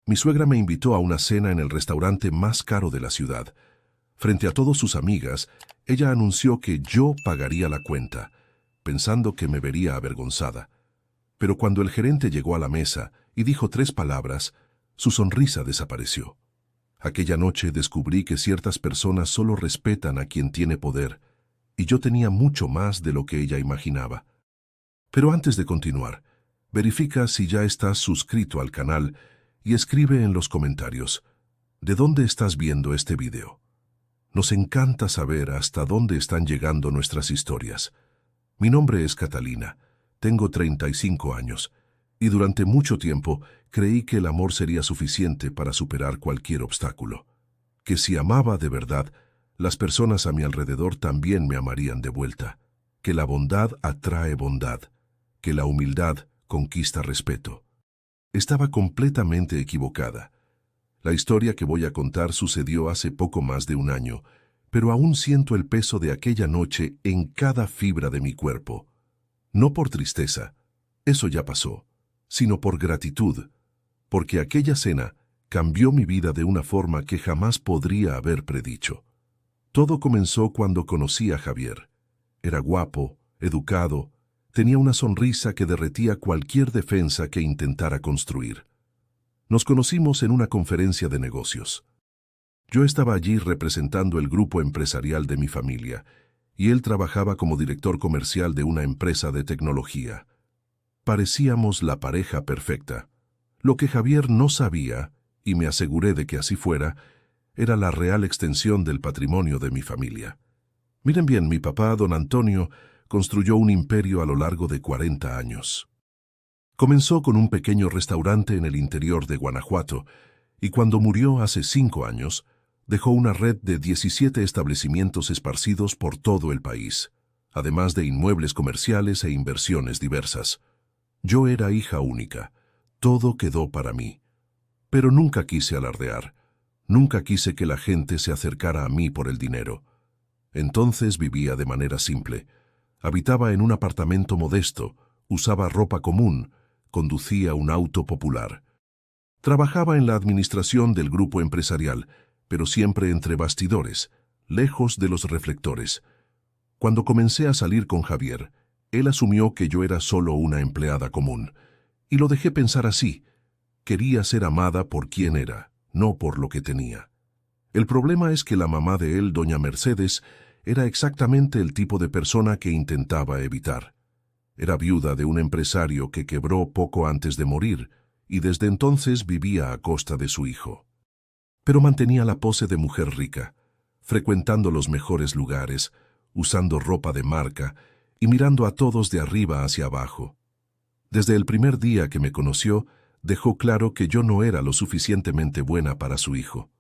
Mi suegra me invitó a una cena en el restaurante más caro de la ciudad. Frente a todas sus amigas, ella anunció que yo pagaría la cuenta, pensando que me vería avergonzada. Pero cuando el gerente llegó a la mesa y dijo 3 palabras, su sonrisa desapareció. Aquella noche descubrí que ciertas personas solo respetan a quien tiene poder, y yo tenía mucho más de lo que ella imaginaba. Pero antes de continuar, verifica si ya estás suscrito al canal y escribe en los comentarios, ¿de dónde estás viendo este video? Nos encanta saber hasta dónde están llegando nuestras historias. Mi nombre es Catalina, tengo 35 años, y durante mucho tiempo creí que el amor sería suficiente para superar cualquier obstáculo. Que si amaba de verdad, las personas a mi alrededor también me amarían de vuelta. Que la bondad atrae bondad, que la humildad conquista respeto. Estaba completamente equivocada. La historia que voy a contar sucedió hace poco más de un año, pero aún siento el peso de aquella noche en cada fibra de mi cuerpo. No por tristeza, eso ya pasó, sino por gratitud, porque aquella cena cambió mi vida de una forma que jamás podría haber predicho. Todo comenzó cuando conocí a Javier. Era guapo, educado, tenía una sonrisa que derretía cualquier defensa que intentara construir. Nos conocimos en una conferencia de negocios. Yo estaba allí representando el grupo empresarial de mi familia, y él trabajaba como director comercial de una empresa de tecnología. Parecíamos la pareja perfecta. Lo que Javier no sabía, y me aseguré de que así fuera, era la real extensión del patrimonio de mi familia. Miren bien, mi papá, don Antonio, construyó un imperio a lo largo de 40 años. Comenzó con un pequeño restaurante en el interior de Guanajuato, y cuando murió hace 5 años, dejó una red de 17 establecimientos esparcidos por todo el país, además de inmuebles comerciales e inversiones diversas. Yo era hija única, todo quedó para mí. Pero nunca quise alardear, nunca quise que la gente se acercara a mí por el dinero. Entonces vivía de manera simple. Habitaba en un apartamento modesto, usaba ropa común, conducía un auto popular. Trabajaba en la administración del grupo empresarial, pero siempre entre bastidores, lejos de los reflectores. Cuando comencé a salir con Javier, él asumió que yo era solo una empleada común, y lo dejé pensar así. Quería ser amada por quien era, no por lo que tenía. El problema es que la mamá de él, doña Mercedes, era exactamente el tipo de persona que intentaba evitar. Era viuda de un empresario que quebró poco antes de morir, y desde entonces vivía a costa de su hijo. Pero mantenía la pose de mujer rica, frecuentando los mejores lugares, usando ropa de marca y mirando a todos de arriba hacia abajo. Desde el primer día que me conoció, dejó claro que yo no era lo suficientemente buena para su hijo.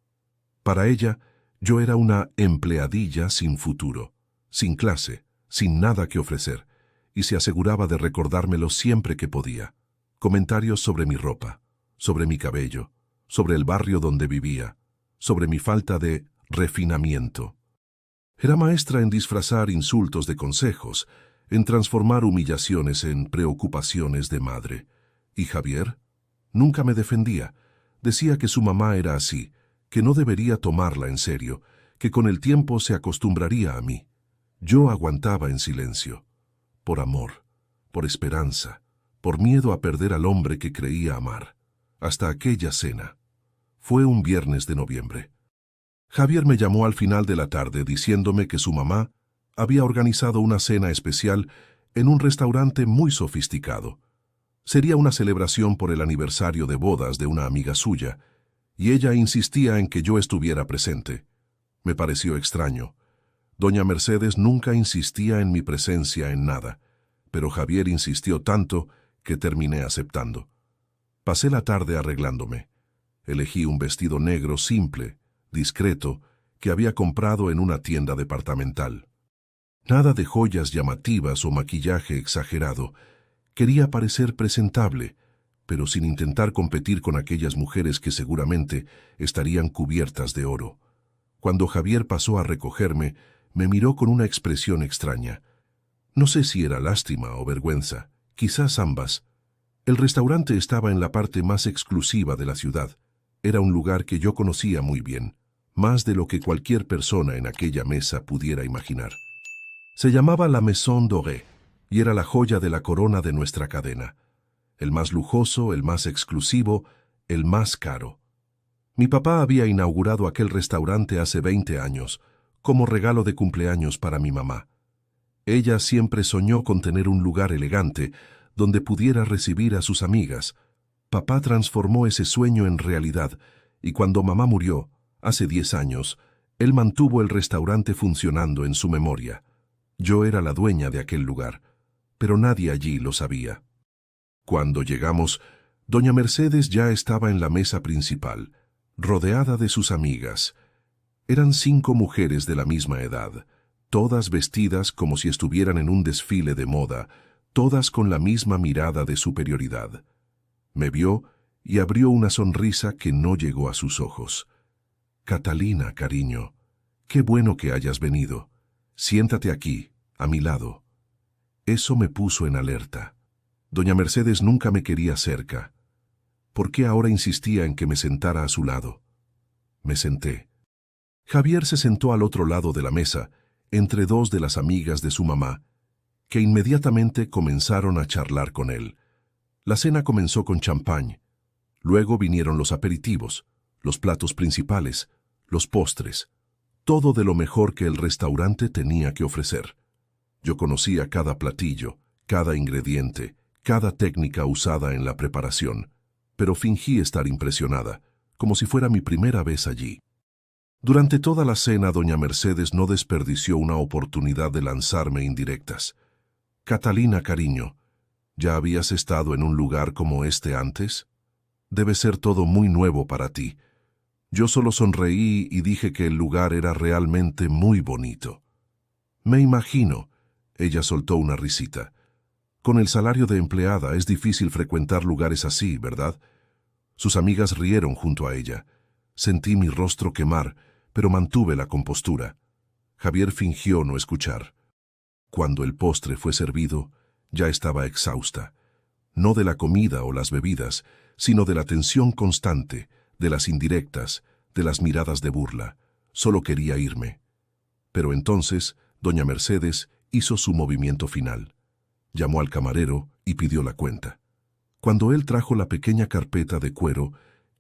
Para ella, yo era una empleadilla sin futuro, sin clase, sin nada que ofrecer, y se aseguraba de recordármelo siempre que podía. Comentarios sobre mi ropa, sobre mi cabello, sobre el barrio donde vivía, sobre mi falta de refinamiento. Era maestra en disfrazar insultos de consejos, en transformar humillaciones en preocupaciones de madre. ¿Y Javier? Nunca me defendía. Decía que su mamá era así, que no debería tomarla en serio, que con el tiempo se acostumbraría a mí. Yo aguantaba en silencio, por amor, por esperanza, por miedo a perder al hombre que creía amar. Hasta aquella cena. Fue un viernes de noviembre. Javier me llamó al final de la tarde diciéndome que su mamá había organizado una cena especial en un restaurante muy sofisticado. Sería una celebración por el aniversario de bodas de una amiga suya, y ella insistía en que yo estuviera presente. Me pareció extraño. Doña Mercedes nunca insistía en mi presencia en nada, pero Javier insistió tanto que terminé aceptando. Pasé la tarde arreglándome. Elegí un vestido negro simple, discreto, que había comprado en una tienda departamental. Nada de joyas llamativas o maquillaje exagerado. Quería parecer presentable, pero sin intentar competir con aquellas mujeres que seguramente estarían cubiertas de oro. Cuando Javier pasó a recogerme, me miró con una expresión extraña. No sé si era lástima o vergüenza, quizás ambas. El restaurante estaba en la parte más exclusiva de la ciudad, Era un lugar que yo conocía muy bien, más de lo que cualquier persona en aquella mesa pudiera imaginar. Se llamaba la Maison Dorée y era la joya de la corona de nuestra cadena. El más lujoso, el más exclusivo, el más caro. Mi papá había inaugurado aquel restaurante hace 20 años, como regalo de cumpleaños para mi mamá. Ella siempre soñó con tener un lugar elegante donde pudiera recibir a sus amigas. Papá transformó ese sueño en realidad, y cuando mamá murió, hace 10 años, él mantuvo el restaurante funcionando en su memoria. Yo era la dueña de aquel lugar, pero nadie allí lo sabía. Cuando llegamos, doña Mercedes ya estaba en la mesa principal, rodeada de sus amigas. Eran 5 mujeres de la misma edad, todas vestidas como si estuvieran en un desfile de moda, todas con la misma mirada de superioridad. Me vio y abrió una sonrisa que no llegó a sus ojos. «Catalina, cariño, qué bueno que hayas venido. Siéntate aquí, a mi lado». Eso me puso en alerta. Doña Mercedes nunca me quería cerca. ¿Por qué ahora insistía en que me sentara a su lado? Me senté. Javier se sentó al otro lado de la mesa, entre 2 de las amigas de su mamá, que inmediatamente comenzaron a charlar con él. La cena comenzó con champán. Luego vinieron los aperitivos, los platos principales, los postres, todo de lo mejor que el restaurante tenía que ofrecer. Yo conocía cada platillo, cada ingrediente, cada técnica usada en la preparación, pero fingí estar impresionada, como si fuera mi primera vez allí. Durante toda la cena, doña Mercedes no desperdició una oportunidad de lanzarme indirectas. «Catalina, cariño, ¿ya habías estado en un lugar como este antes? Debe ser todo muy nuevo para ti». Yo solo sonreí y dije que el lugar era realmente muy bonito. «Me imagino», ella soltó una risita. «Con el salario de empleada es difícil frecuentar lugares así, ¿verdad?». Sus amigas rieron junto a ella. Sentí mi rostro quemar, pero mantuve la compostura. Javier fingió no escuchar. Cuando el postre fue servido, ya estaba exhausta. No de la comida o las bebidas, sino de la tensión constante, de las indirectas, de las miradas de burla. Solo quería irme. Pero entonces, doña Mercedes hizo su movimiento final. Llamó al camarero y pidió la cuenta. Cuando él trajo la pequeña carpeta de cuero,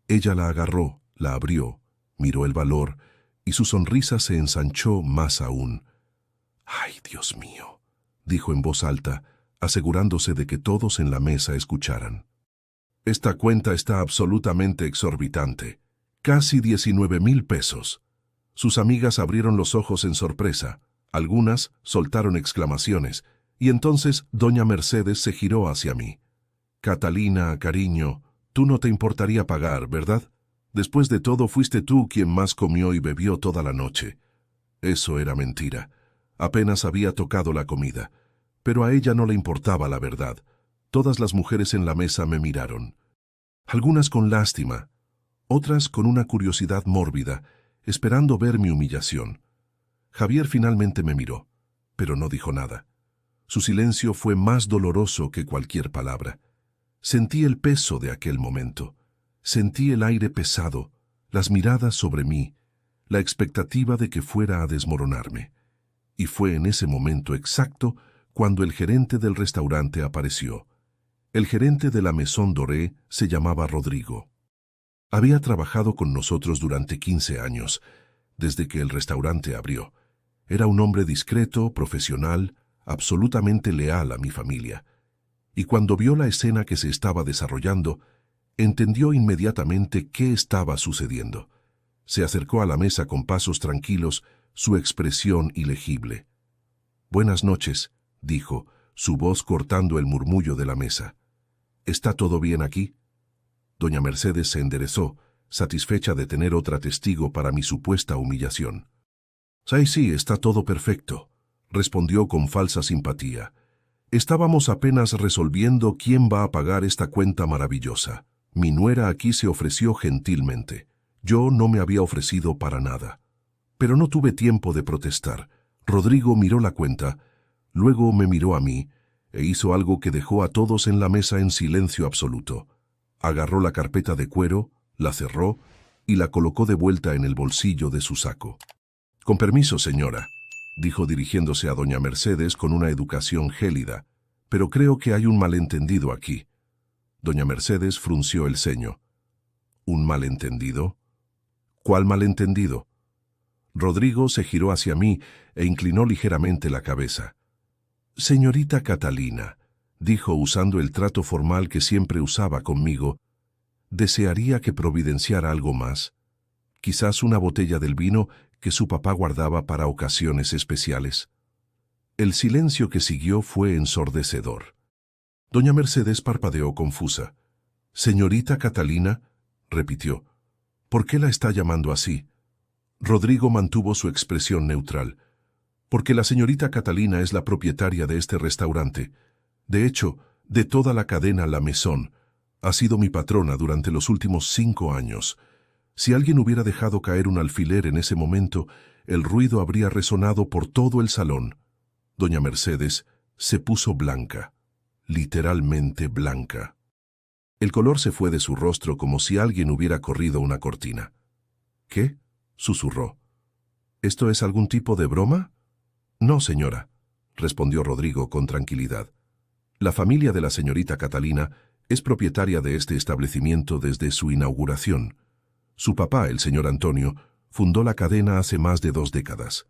ella la agarró, la abrió, miró el valor y su sonrisa se ensanchó más aún. «Ay, Dios mío», dijo en voz alta, asegurándose de que todos en la mesa escucharan. «Esta cuenta está absolutamente exorbitante. Casi 19,000 pesos». Sus amigas abrieron los ojos en sorpresa. Algunas soltaron exclamaciones, y entonces doña Mercedes se giró hacia mí. «Catalina, cariño, tú no te importaría pagar, ¿verdad? Después de todo, fuiste tú quien más comió y bebió toda la noche». Eso era mentira. Apenas había tocado la comida. Pero a ella no le importaba la verdad. Todas las mujeres en la mesa me miraron. Algunas con lástima, otras con una curiosidad mórbida, esperando ver mi humillación. Javier finalmente me miró, pero no dijo nada. Su silencio fue más doloroso que cualquier palabra. Sentí el peso de aquel momento. Sentí el aire pesado, las miradas sobre mí, la expectativa de que fuera a desmoronarme. Y fue en ese momento exacto cuando el gerente del restaurante apareció. El gerente de la Maison Dorée se llamaba Rodrigo. Había trabajado con nosotros durante 15 años, desde que el restaurante abrió. Era un hombre discreto, profesional, absolutamente leal a mi familia. Y cuando vio la escena que se estaba desarrollando, entendió inmediatamente qué estaba sucediendo. Se acercó a la mesa con pasos tranquilos, su expresión ilegible. «Buenas noches», dijo, su voz cortando el murmullo de la mesa. «¿Está todo bien aquí?». Doña Mercedes se enderezó, satisfecha de tener otra testigo para mi supuesta humillación. Sí, está todo perfecto», respondió con falsa simpatía. «Estábamos apenas resolviendo quién va a pagar esta cuenta maravillosa. Mi nuera aquí se ofreció gentilmente. Yo no me había ofrecido para nada». Pero no tuve tiempo de protestar. Rodrigo miró la cuenta, luego me miró a mí, e hizo algo que dejó a todos en la mesa en silencio absoluto. Agarró la carpeta de cuero, la cerró y la colocó de vuelta en el bolsillo de su saco. «Con permiso, señora», dijo dirigiéndose a doña Mercedes con una educación gélida, «pero creo que hay un malentendido aquí». Doña Mercedes frunció el ceño. «¿Un malentendido? ¿Cuál malentendido?» Rodrigo se giró hacia mí e inclinó ligeramente la cabeza. «Señorita Catalina», dijo usando el trato formal que siempre usaba conmigo, «¿desearía que providenciara algo más? Quizás una botella del vino que su papá guardaba para ocasiones especiales». El silencio que siguió fue ensordecedor. Doña Mercedes parpadeó confusa. «Señorita Catalina», repitió, «¿por qué la está llamando así?» Rodrigo mantuvo su expresión neutral. «Porque la señorita Catalina es la propietaria de este restaurante. De hecho, de toda la cadena La Maison. Ha sido mi patrona durante los últimos 5 años. Si alguien hubiera dejado caer un alfiler en ese momento, el ruido habría resonado por todo el salón». Doña Mercedes se puso blanca, literalmente blanca. El color se fue de su rostro como si alguien hubiera corrido una cortina. «¿Qué?», susurró. «¿Esto es algún tipo de broma?» «No, señora», respondió Rodrigo con tranquilidad. «La familia de la señorita Catalina es propietaria de este establecimiento desde su inauguración. Su papá, el señor Antonio, fundó la cadena hace más de 2 décadas.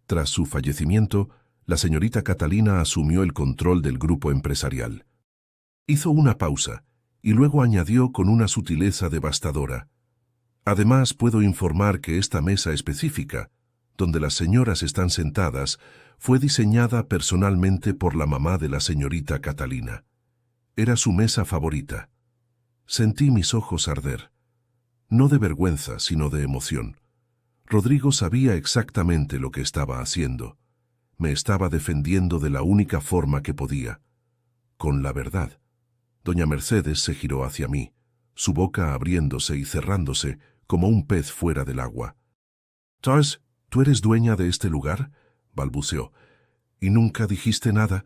Tras su fallecimiento, la señorita Catalina asumió el control del grupo empresarial». Hizo una pausa y luego añadió con una sutileza devastadora: «Además, puedo informar que esta mesa específica, donde las señoras están sentadas, fue diseñada personalmente por la mamá de la señorita Catalina. Era su mesa favorita». Sentí mis ojos arder. No de vergüenza, sino de emoción. Rodrigo sabía exactamente lo que estaba haciendo. Me estaba defendiendo de la única forma que podía, con la verdad. Doña Mercedes se giró hacia mí, su boca abriéndose y cerrándose como un pez fuera del agua. «Charles, ¿tú eres dueña de este lugar?», balbuceó. «¿Y nunca dijiste nada?».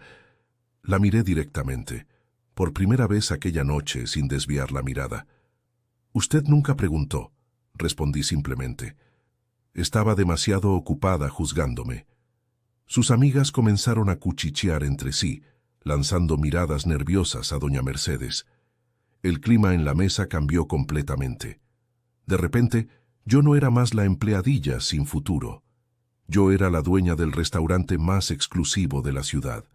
La miré directamente, por primera vez aquella noche sin desviar la mirada. «Usted nunca preguntó», respondí simplemente. Estaba demasiado ocupada juzgándome. Sus amigas comenzaron a cuchichear entre sí, lanzando miradas nerviosas a doña Mercedes. El clima en la mesa cambió completamente. De repente, yo no era más la empleadilla sin futuro. Yo era la dueña del restaurante más exclusivo de la ciudad.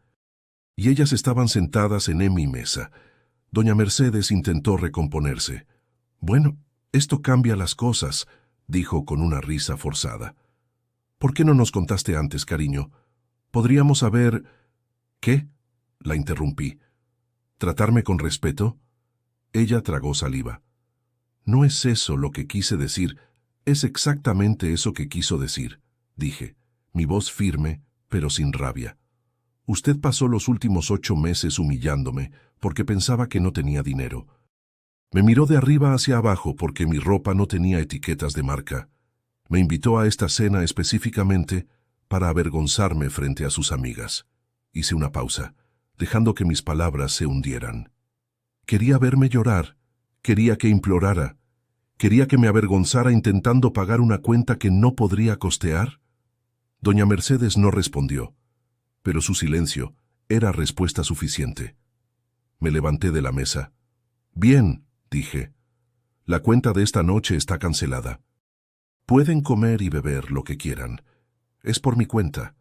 Y ellas estaban sentadas en mi mesa. Doña Mercedes intentó recomponerse. «Bueno, esto cambia las cosas», dijo con una risa forzada. «¿Por qué no nos contaste antes, cariño? Podríamos haber...» «¿Qué?», la interrumpí. «¿Tratarme con respeto?». Ella tragó saliva. «No es eso lo que quise decir, es exactamente eso que quiso decir», dije, mi voz firme, pero sin rabia. «Usted pasó los últimos 8 meses humillándome porque pensaba que no tenía dinero. Me miró de arriba hacia abajo porque mi ropa no tenía etiquetas de marca. Me invitó a esta cena específicamente para avergonzarme frente a sus amigas». Hice una pausa, dejando que mis palabras se hundieran. Quería verme llorar, quería que implorara, quería que me avergonzara intentando pagar una cuenta que no podría costear. Doña Mercedes no respondió, pero su silencio era respuesta suficiente. Me levanté de la mesa. «Bien», dije, «la cuenta de esta noche está cancelada. Pueden comer y beber lo que quieran. Es por mi cuenta».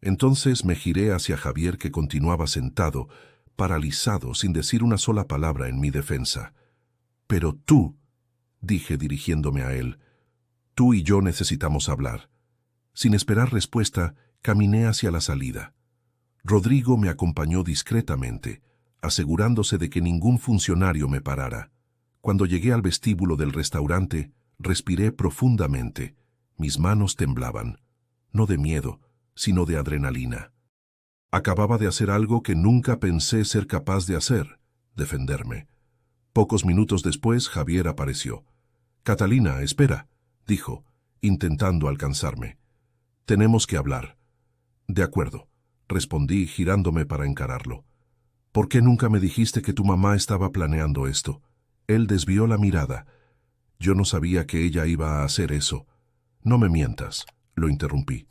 Entonces me giré hacia Javier, que continuaba sentado, paralizado, sin decir una sola palabra en mi defensa. «Pero tú», dije dirigiéndome a él, «tú y yo necesitamos hablar». Sin esperar respuesta, caminé hacia la salida. Rodrigo me acompañó discretamente, asegurándose de que ningún funcionario me parara. Cuando llegué al vestíbulo del restaurante, respiré profundamente. Mis manos temblaban, no de miedo, sino de adrenalina. Acababa de hacer algo que nunca pensé ser capaz de hacer: defenderme. Pocos minutos después, Javier apareció. «Catalina, espera», dijo, intentando alcanzarme. «Tenemos que hablar». «De acuerdo», respondí girándome para encararlo. «¿Por qué nunca me dijiste que tu mamá estaba planeando esto?». Él desvió la mirada. Yo no sabía que ella iba a hacer eso. No me mientas, lo interrumpí.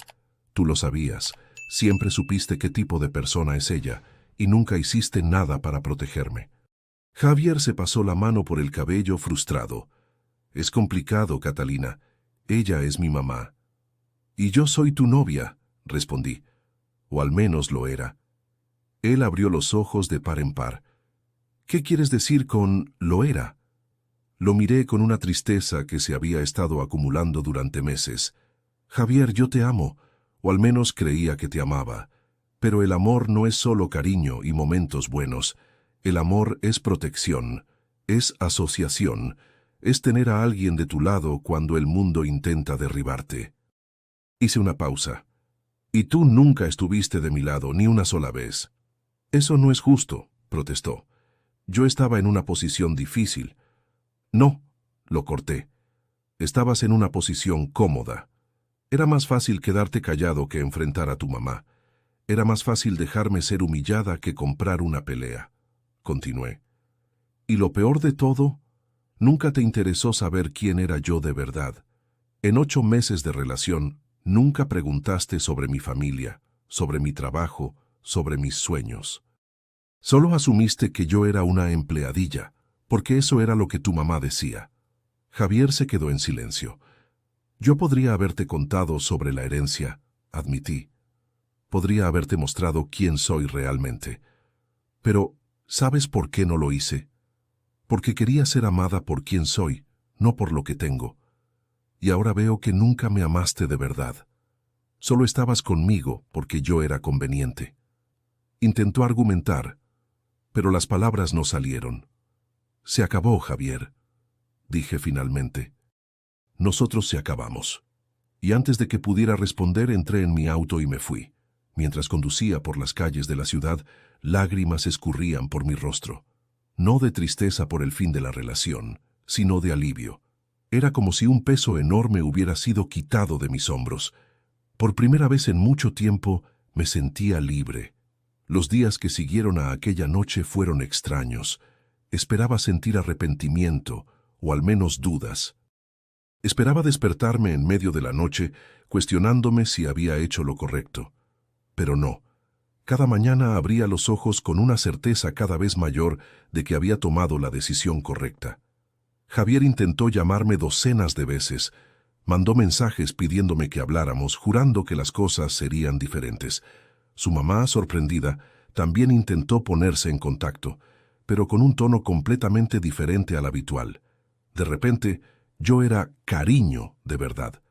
Tú lo sabías. Siempre supiste qué tipo de persona es ella y nunca hiciste nada para protegerme. Javier se pasó la mano por el cabello frustrado. Es complicado, Catalina. Ella es mi mamá. Y yo soy tu novia, respondí. O al menos lo era. Él abrió los ojos de par en par. ¿Qué quieres decir con lo era? Lo miré con una tristeza que se había estado acumulando durante meses. Javier, yo te amo, o al menos creía que te amaba. Pero el amor no es solo cariño y momentos buenos. El amor es protección, es asociación, es tener a alguien de tu lado cuando el mundo intenta derribarte. Hice una pausa. Y tú nunca estuviste de mi lado ni una sola vez. Eso no es justo, protestó. Yo estaba en una posición difícil. No, lo corté. Estabas en una posición cómoda. Era más fácil quedarte callado que enfrentar a tu mamá. Era más fácil dejarme ser humillada que comprar una pelea. Continué. Y lo peor de todo, nunca te interesó saber quién era yo de verdad. En 8 meses de relación, nunca preguntaste sobre mi familia, sobre mi trabajo, sobre mis sueños. Solo asumiste que yo era una empleadilla, porque eso era lo que tu mamá decía. Javier se quedó en silencio. Yo podría haberte contado sobre la herencia, admití. Podría haberte mostrado quién soy realmente. Pero, ¿sabes por qué no lo hice? Porque quería ser amada por quien soy, no por lo que tengo. Y ahora veo que nunca me amaste de verdad. Solo estabas conmigo porque yo era conveniente. Intentó argumentar, pero las palabras no salieron. Se acabó, Javier, dije finalmente. Nosotros se acabamos. Y antes de que pudiera responder, entré en mi auto y me fui. Mientras conducía por las calles de la ciudad, lágrimas escurrían por mi rostro. No de tristeza por el fin de la relación, sino de alivio. Era como si un peso enorme hubiera sido quitado de mis hombros. Por primera vez en mucho tiempo me sentía libre. Los días que siguieron a aquella noche fueron extraños. Esperaba sentir arrepentimiento, o al menos dudas. Esperaba despertarme en medio de la noche, cuestionándome si había hecho lo correcto. Pero no. Cada mañana abría los ojos con una certeza cada vez mayor de que había tomado la decisión correcta. Javier intentó llamarme docenas de veces. Mandó mensajes pidiéndome que habláramos, jurando que las cosas serían diferentes. Su mamá, sorprendida, también intentó ponerse en contacto, pero con un tono completamente diferente al habitual. De repente, yo era cariño de verdad.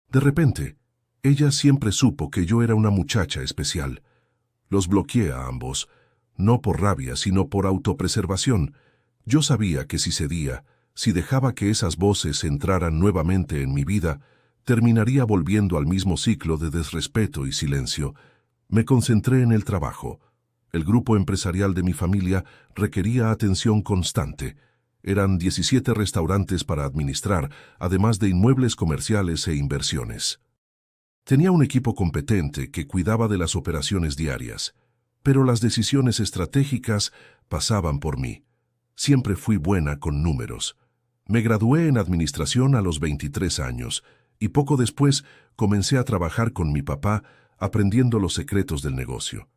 De repente, ella siempre supo que yo era una muchacha especial. Los bloqueé a ambos, no por rabia, sino por autopreservación. Yo sabía que si cedía, si dejaba que esas voces entraran nuevamente en mi vida, terminaría volviendo al mismo ciclo de desrespeto y silencio. Me concentré en el trabajo. El grupo empresarial de mi familia requería atención constante. Eran 17 restaurantes para administrar, además de inmuebles comerciales e inversiones. Tenía un equipo competente que cuidaba de las operaciones diarias, pero las decisiones estratégicas pasaban por mí. Siempre fui buena con números. Me gradué en administración a los 23 años y poco después comencé a trabajar con mi papá aprendiendo los secretos del negocio.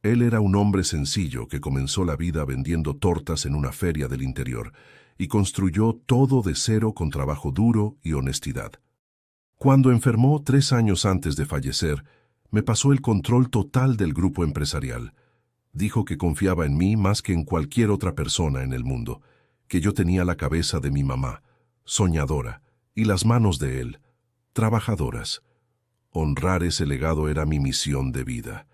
Él era un hombre sencillo que comenzó la vida vendiendo tortas en una feria del interior y construyó todo de cero con trabajo duro y honestidad. Cuando enfermó 3 años antes de fallecer, me pasó el control total del grupo empresarial. Dijo que confiaba en mí más que en cualquier otra persona en el mundo, que yo tenía la cabeza de mi mamá, soñadora, y las manos de él, trabajadoras. Honrar ese legado era mi misión de vida.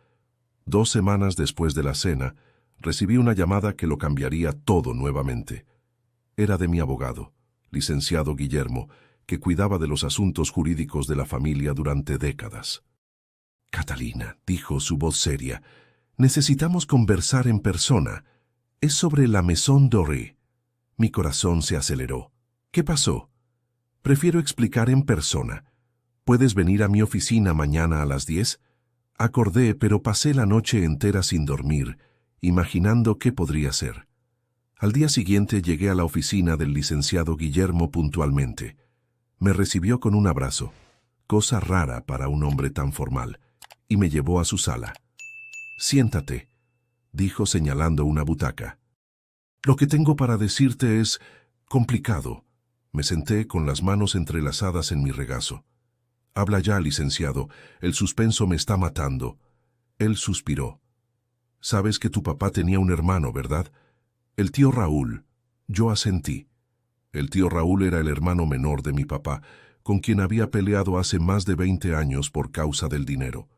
2 semanas después de la cena, recibí una llamada que lo cambiaría todo nuevamente. Era de mi abogado, licenciado Guillermo, que cuidaba de los asuntos jurídicos de la familia durante décadas. «Catalina», dijo su voz seria, «necesitamos conversar en persona. Es sobre la Maison Doré». Mi corazón se aceleró. «¿Qué pasó?» «Prefiero explicar en persona. ¿Puedes venir a mi oficina mañana a las 10?» Acordé, pero pasé la noche entera sin dormir, imaginando qué podría ser. Al día siguiente llegué a la oficina del licenciado Guillermo puntualmente. Me recibió con un abrazo, cosa rara para un hombre tan formal, y me llevó a su sala. «Siéntate», dijo señalando una butaca. «Lo que tengo para decirte es complicado». Me senté con las manos entrelazadas en mi regazo. «Habla ya, licenciado, el suspenso me está matando». Él suspiró. «Sabes que tu papá tenía un hermano, ¿verdad? El tío Raúl». Yo asentí. El tío Raúl era el hermano menor de mi papá, con quien había peleado hace más de 20 años por causa del dinero.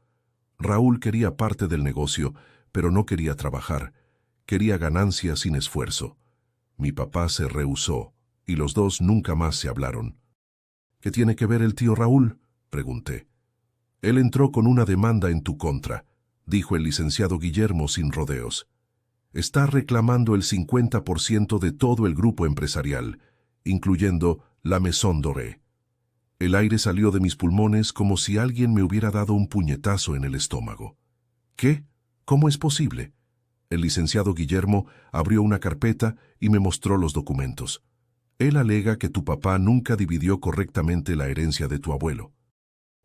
Raúl quería parte del negocio, pero no quería trabajar. Quería ganancias sin esfuerzo. Mi papá se rehusó, y los dos nunca más se hablaron. «¿Qué tiene que ver el tío Raúl?», pregunté. «Él entró con una demanda en tu contra», dijo el licenciado Guillermo sin rodeos. «Está reclamando el 50% de todo el grupo empresarial, incluyendo la Maison Doré». El aire salió de mis pulmones como si alguien me hubiera dado un puñetazo en el estómago. «¿Qué? ¿Cómo es posible?». El licenciado Guillermo abrió una carpeta y me mostró los documentos. Él alega que tu papá nunca dividió correctamente la herencia de tu abuelo.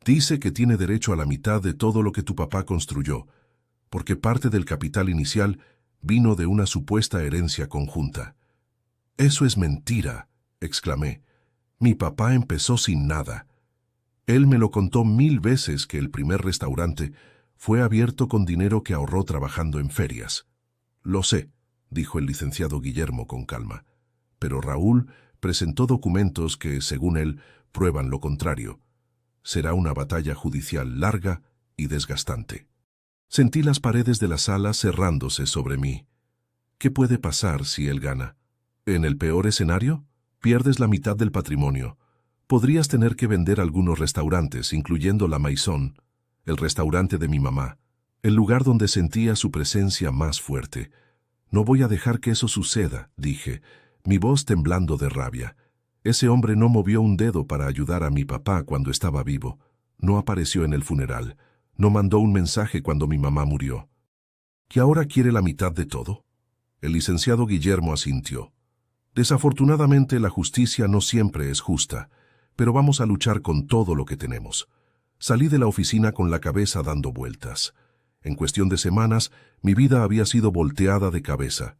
Dice que tiene derecho a la mitad de todo lo que tu papá construyó, porque parte del capital inicial vino de una supuesta herencia conjunta. «Eso es mentira», exclamé. «Mi papá empezó sin nada». Él me lo contó 1000 veces que el primer restaurante fue abierto con dinero que ahorró trabajando en ferias. «Lo sé», dijo el licenciado Guillermo con calma, «pero Raúl presentó documentos que, según él, prueban lo contrario. Será una batalla judicial larga y desgastante». Sentí las paredes de la sala cerrándose sobre mí. ¿Qué puede pasar si él gana? En el peor escenario, pierdes la mitad del patrimonio. Podrías tener que vender algunos restaurantes, incluyendo la Maison, el restaurante de mi mamá, el lugar donde sentía su presencia más fuerte. «No voy a dejar que eso suceda», dije, mi voz temblando de rabia. Ese hombre no movió un dedo para ayudar a mi papá cuando estaba vivo. No apareció en el funeral. No mandó un mensaje cuando mi mamá murió. ¿Que ahora quiere la mitad de todo? El licenciado Guillermo asintió. «Desafortunadamente la justicia no siempre es justa, pero vamos a luchar con todo lo que tenemos». Salí de la oficina con la cabeza dando vueltas. En cuestión de semanas, mi vida había sido volteada de cabeza.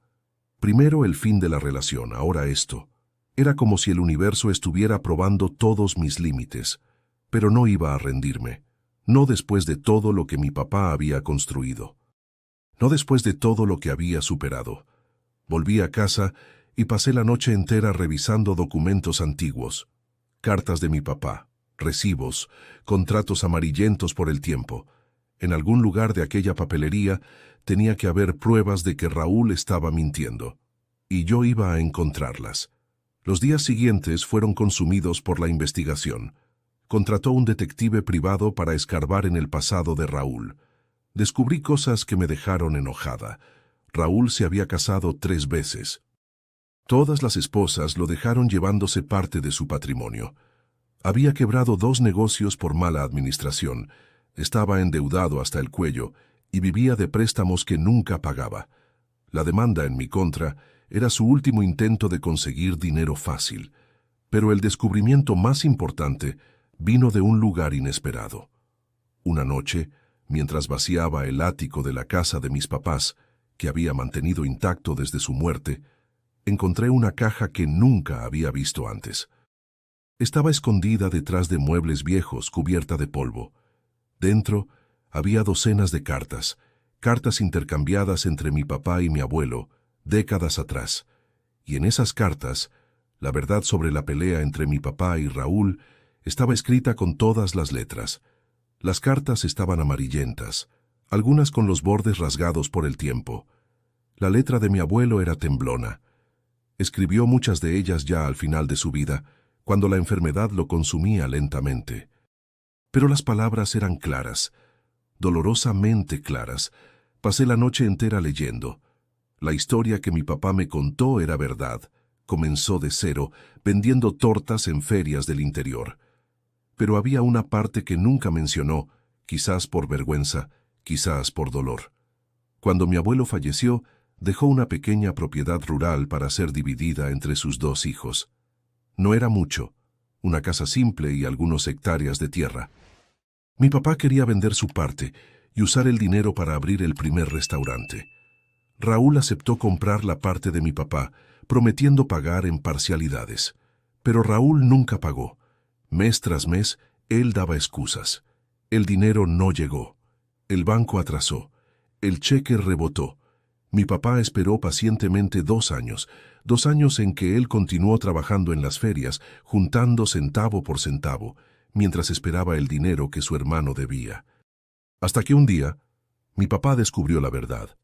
Primero el fin de la relación, ahora esto. Era como si el universo estuviera probando todos mis límites, pero no iba a rendirme. No después de todo lo que mi papá había construido. No después de todo lo que había superado. Volví a casa y pasé la noche entera revisando documentos antiguos. Cartas de mi papá, recibos, contratos amarillentos por el tiempo. En algún lugar de aquella papelería tenía que haber pruebas de que Raúl estaba mintiendo. Y yo iba a encontrarlas. Los días siguientes fueron consumidos por la investigación. Contrató un detective privado para escarbar en el pasado de Raúl. Descubrí cosas que me dejaron enojada. Raúl se había casado 3 veces. Todas las esposas lo dejaron llevándose parte de su patrimonio. Había quebrado 2 negocios por mala administración. Estaba endeudado hasta el cuello y vivía de préstamos que nunca pagaba. La demanda en mi contra era su último intento de conseguir dinero fácil. Pero el descubrimiento más importante vino de un lugar inesperado. Una noche, mientras vaciaba el ático de la casa de mis papás, que había mantenido intacto desde su muerte, encontré una caja que nunca había visto antes. Estaba escondida detrás de muebles viejos, cubierta de polvo. Dentro había docenas de cartas, cartas intercambiadas entre mi papá y mi abuelo, décadas atrás. Y en esas cartas, la verdad sobre la pelea entre mi papá y Raúl estaba escrita con todas las letras. Las cartas estaban amarillentas, algunas con los bordes rasgados por el tiempo. La letra de mi abuelo era temblona. Escribió muchas de ellas ya al final de su vida, cuando la enfermedad lo consumía lentamente. Pero las palabras eran claras, dolorosamente claras. Pasé la noche entera leyendo. La historia que mi papá me contó era verdad. Comenzó de cero, vendiendo tortas en ferias del interior. Pero había una parte que nunca mencionó, quizás por vergüenza, quizás por dolor. Cuando mi abuelo falleció, dejó una pequeña propiedad rural para ser dividida entre sus 2 hijos. No era mucho, una casa simple y algunas hectáreas de tierra. Mi papá quería vender su parte y usar el dinero para abrir el primer restaurante. Raúl aceptó comprar la parte de mi papá, prometiendo pagar en parcialidades. Pero Raúl nunca pagó. Mes tras mes, él daba excusas. El dinero no llegó. El banco atrasó. El cheque rebotó. Mi papá esperó pacientemente 2 años, 2 años en que él continuó trabajando en las ferias, juntando centavo por centavo, mientras esperaba el dinero que su hermano debía. Hasta que un día, mi papá descubrió la verdad.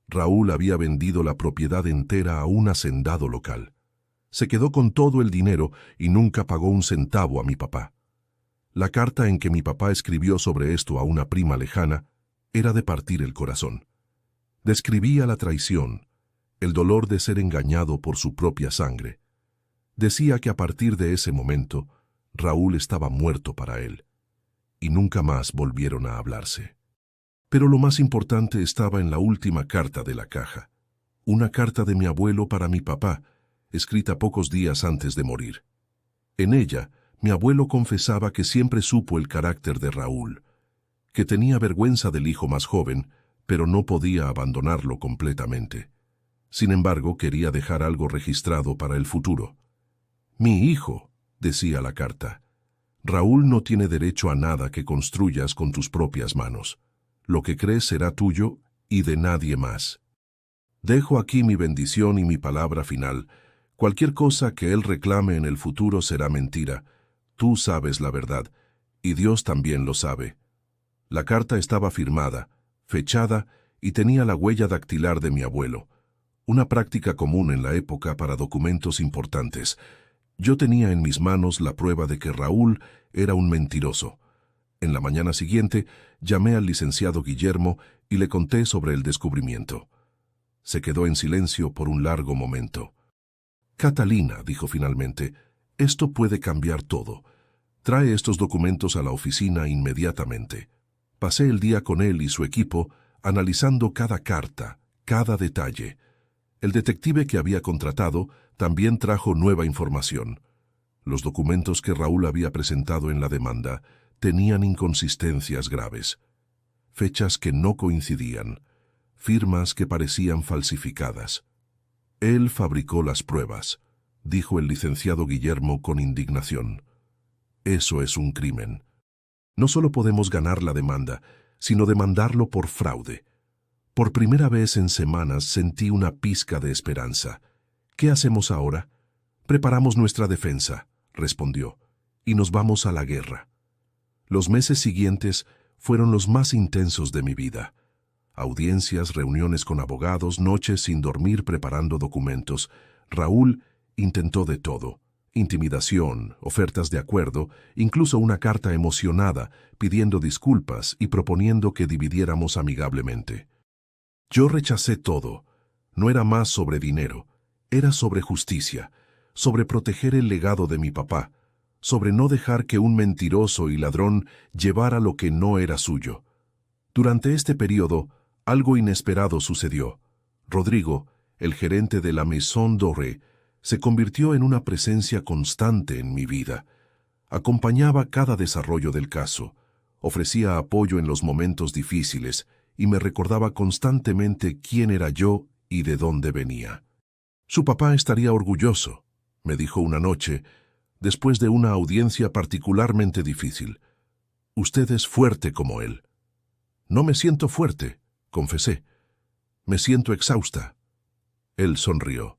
Raúl había vendido la propiedad entera a un hacendado local. Se quedó con todo el dinero y nunca pagó un centavo a mi papá. La carta en que mi papá escribió sobre esto a una prima lejana era de partir el corazón. Describía la traición, el dolor de ser engañado por su propia sangre. Decía que a partir de ese momento, Raúl estaba muerto para él, y nunca más volvieron a hablarse. Pero lo más importante estaba en la última carta de la caja, una carta de mi abuelo para mi papá, escrita pocos días antes de morir. En ella, mi abuelo confesaba que siempre supo el carácter de Raúl, que tenía vergüenza del hijo más joven, pero no podía abandonarlo completamente. Sin embargo, quería dejar algo registrado para el futuro. «Mi hijo», decía la carta, «Raúl no tiene derecho a nada que construyas con tus propias manos. Lo que crees será tuyo y de nadie más. Dejo aquí mi bendición y mi palabra final. Cualquier cosa que él reclame en el futuro será mentira. Tú sabes la verdad, y Dios también lo sabe». La carta estaba firmada, fechada y tenía la huella dactilar de mi abuelo, una práctica común en la época para documentos importantes. Yo tenía en mis manos la prueba de que Raúl era un mentiroso. En la mañana siguiente, llamé al licenciado Guillermo y le conté sobre el descubrimiento. Se quedó en silencio por un largo momento. «Catalina», dijo finalmente, «esto puede cambiar todo. Trae estos documentos a la oficina inmediatamente». Pasé el día con él y su equipo, analizando cada carta, cada detalle. El detective que había contratado también trajo nueva información. Los documentos que Raúl había presentado en la demanda tenían inconsistencias graves. Fechas que no coincidían, firmas que parecían falsificadas. «Él fabricó las pruebas», dijo el licenciado Guillermo con indignación. «Eso es un crimen. No solo podemos ganar la demanda, sino demandarlo por fraude». Por primera vez en semanas sentí una pizca de esperanza. «¿Qué hacemos ahora?» «Preparamos nuestra defensa», respondió, «y nos vamos a la guerra». Los meses siguientes fueron los más intensos de mi vida. Audiencias, reuniones con abogados, noches sin dormir preparando documentos. Raúl intentó de todo: intimidación, ofertas de acuerdo, incluso una carta emocionada pidiendo disculpas y proponiendo que dividiéramos amigablemente. Yo rechacé todo. No era más sobre dinero, era sobre justicia, sobre proteger el legado de mi papá, sobre no dejar que un mentiroso y ladrón llevara lo que no era suyo. Durante este periodo, algo inesperado sucedió. Rodrigo, el gerente de la Maison Doré, se convirtió en una presencia constante en mi vida. Acompañaba cada desarrollo del caso, ofrecía apoyo en los momentos difíciles y me recordaba constantemente quién era yo y de dónde venía. «Su papá estaría orgulloso», me dijo una noche, después de una audiencia particularmente difícil. «Usted es fuerte como él». «No me siento fuerte», confesé. «Me siento exhausta». Él sonrió.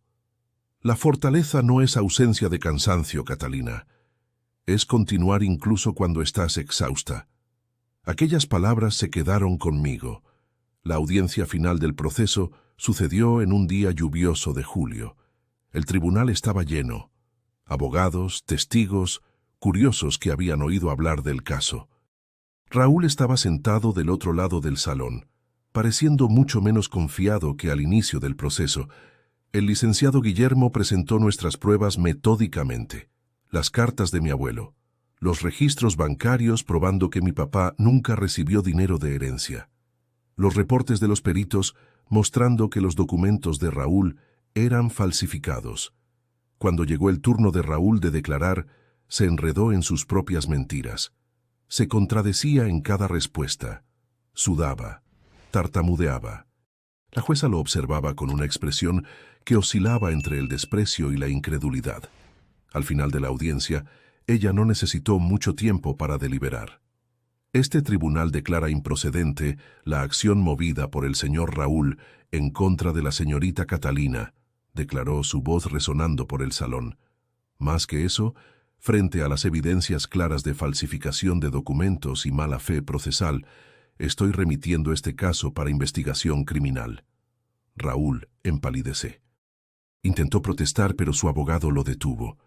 «La fortaleza no es ausencia de cansancio, Catalina. Es continuar incluso cuando estás exhausta». Aquellas palabras se quedaron conmigo. La audiencia final del proceso sucedió en un día lluvioso de julio. El tribunal estaba lleno. Abogados, testigos, curiosos que habían oído hablar del caso. Raúl estaba sentado del otro lado del salón, pareciendo mucho menos confiado que al inicio del proceso. El licenciado Guillermo presentó nuestras pruebas metódicamente: las cartas de mi abuelo, los registros bancarios probando que mi papá nunca recibió dinero de herencia, los reportes de los peritos mostrando que los documentos de Raúl eran falsificados. Cuando llegó el turno de Raúl de declarar, se enredó en sus propias mentiras. Se contradecía en cada respuesta. Sudaba, tartamudeaba. La jueza lo observaba con una expresión que oscilaba entre el desprecio y la incredulidad. Al final de la audiencia, ella no necesitó mucho tiempo para deliberar. Este tribunal declara improcedente la acción movida por el señor Raúl en contra de la señorita Catalina, declaró su voz resonando por el salón. Más que eso, frente a las evidencias claras de falsificación de documentos y mala fe procesal, estoy remitiendo este caso para investigación criminal. Raúl empalidece. Intentó protestar, pero su abogado lo detuvo.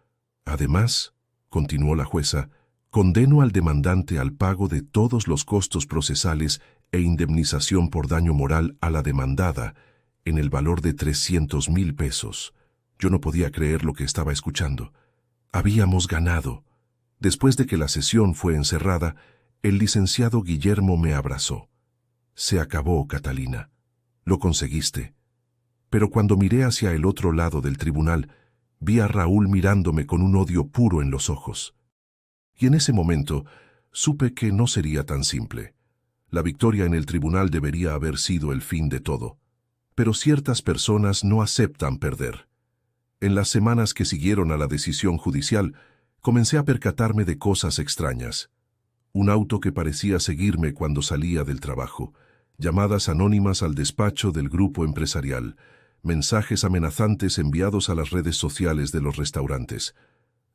Además, continuó la jueza, condeno al demandante al pago de todos los costos procesales e indemnización por daño moral a la demandada, en el valor de 300,000 pesos. Yo no podía creer lo que estaba escuchando. Habíamos ganado. Después de que la sesión fue encerrada, el licenciado Guillermo me abrazó. Se acabó, Catalina. Lo conseguiste. Pero cuando miré hacia el otro lado del tribunal, vi a Raúl mirándome con un odio puro en los ojos. Y en ese momento supe que no sería tan simple. La victoria en el tribunal debería haber sido el fin de todo. Pero ciertas personas no aceptan perder. En las semanas que siguieron a la decisión judicial, comencé a percatarme de cosas extrañas. Un auto que parecía seguirme cuando salía del trabajo, llamadas anónimas al despacho del grupo empresarial, mensajes amenazantes enviados a las redes sociales de los restaurantes.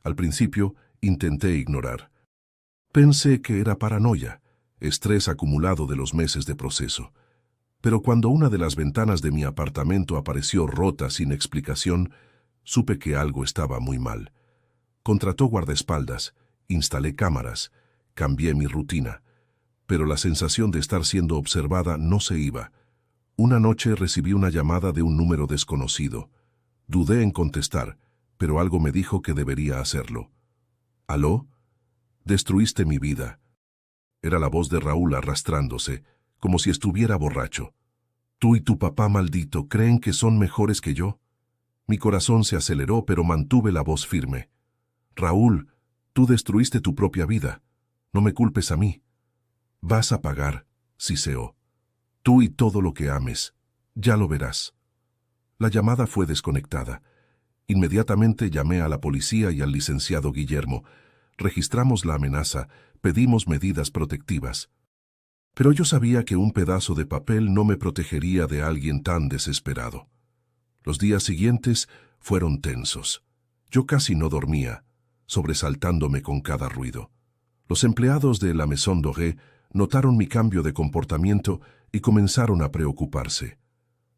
Al principio, intenté ignorar. Pensé que era paranoia, estrés acumulado de los meses de proceso. Pero cuando una de las ventanas de mi apartamento apareció rota sin explicación, supe que algo estaba muy mal. Contrató guardaespaldas, instalé cámaras, cambié mi rutina. Pero la sensación de estar siendo observada no se iba. Una noche recibí una llamada de un número desconocido. Dudé en contestar, pero algo me dijo que debería hacerlo. ¿Aló? Destruiste mi vida. Era la voz de Raúl arrastrándose, como si estuviera borracho. Tú y tu papá maldito creen que son mejores que yo. Mi corazón se aceleró, pero mantuve la voz firme. Raúl, tú destruiste tu propia vida. No me culpes a mí. Vas a pagar, siseó. Tú y todo lo que ames. Ya lo verás. La llamada fue desconectada. Inmediatamente llamé a la policía y al licenciado Guillermo. Registramos la amenaza, pedimos medidas protectivas. Pero yo sabía que un pedazo de papel no me protegería de alguien tan desesperado. Los días siguientes fueron tensos. Yo casi no dormía, sobresaltándome con cada ruido. Los empleados de la Maison Doré notaron mi cambio de comportamiento y comenzaron a preocuparse.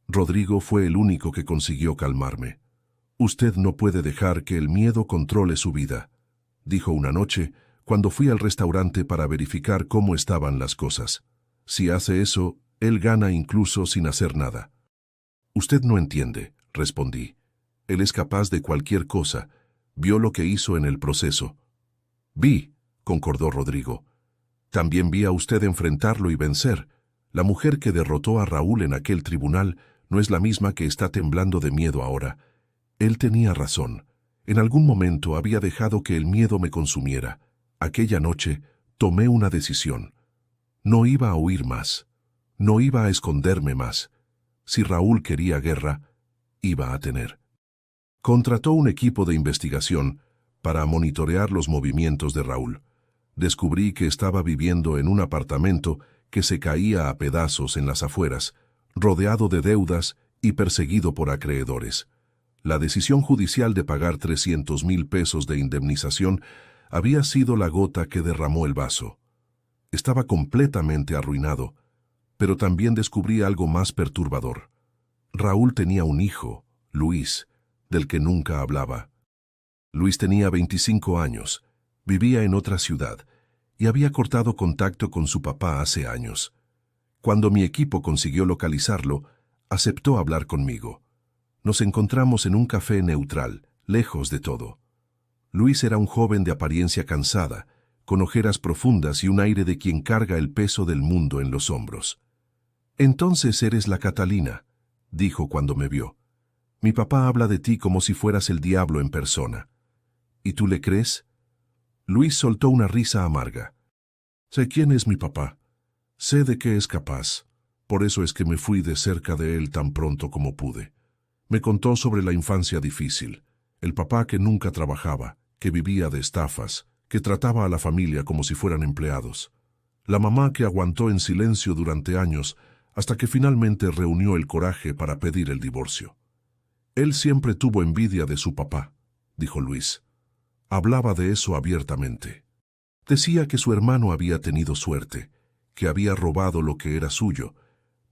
Rodrigo fue el único que consiguió calmarme. Usted no puede dejar que el miedo controle su vida, dijo una noche cuando fui al restaurante para verificar cómo estaban las cosas. Si hace eso, él gana incluso sin hacer nada. Usted no entiende, respondí. Él es capaz de cualquier cosa. Vio lo que hizo en el proceso. Vi, concordó Rodrigo. También vi a usted enfrentarlo y vencer. La mujer que derrotó a Raúl en aquel tribunal no es la misma que está temblando de miedo ahora. Él tenía razón. En algún momento había dejado que el miedo me consumiera. Aquella noche tomé una decisión. No iba a huir más. No iba a esconderme más. Si Raúl quería guerra, iba a tener. Contrató un equipo de investigación para monitorear los movimientos de Raúl. Descubrí que estaba viviendo en un apartamento que se caía a pedazos en las afueras, rodeado de deudas y perseguido por acreedores. La decisión judicial de pagar 300,000 pesos de indemnización había sido la gota que derramó el vaso. Estaba completamente arruinado, pero también descubrí algo más perturbador. Raúl tenía un hijo, Luis, del que nunca hablaba. Luis tenía 25 años, vivía en otra ciudad y había cortado contacto con su papá hace años. Cuando mi equipo consiguió localizarlo, aceptó hablar conmigo. Nos encontramos en un café neutral, lejos de todo. Luis era un joven de apariencia cansada, con ojeras profundas y un aire de quien carga el peso del mundo en los hombros. «Entonces eres la Catalina», dijo cuando me vio. Mi papá habla de ti como si fueras el diablo en persona. ¿Y tú le crees? Luis soltó una risa amarga. Sé quién es mi papá. Sé de qué es capaz. Por eso es que me fui de cerca de él tan pronto como pude. Me contó sobre la infancia difícil, el papá que nunca trabajaba, que vivía de estafas, que trataba a la familia como si fueran empleados. La mamá que aguantó en silencio durante años hasta que finalmente reunió el coraje para pedir el divorcio. Él siempre tuvo envidia de su papá, dijo Luis. Hablaba de eso abiertamente. Decía que su hermano había tenido suerte, que había robado lo que era suyo,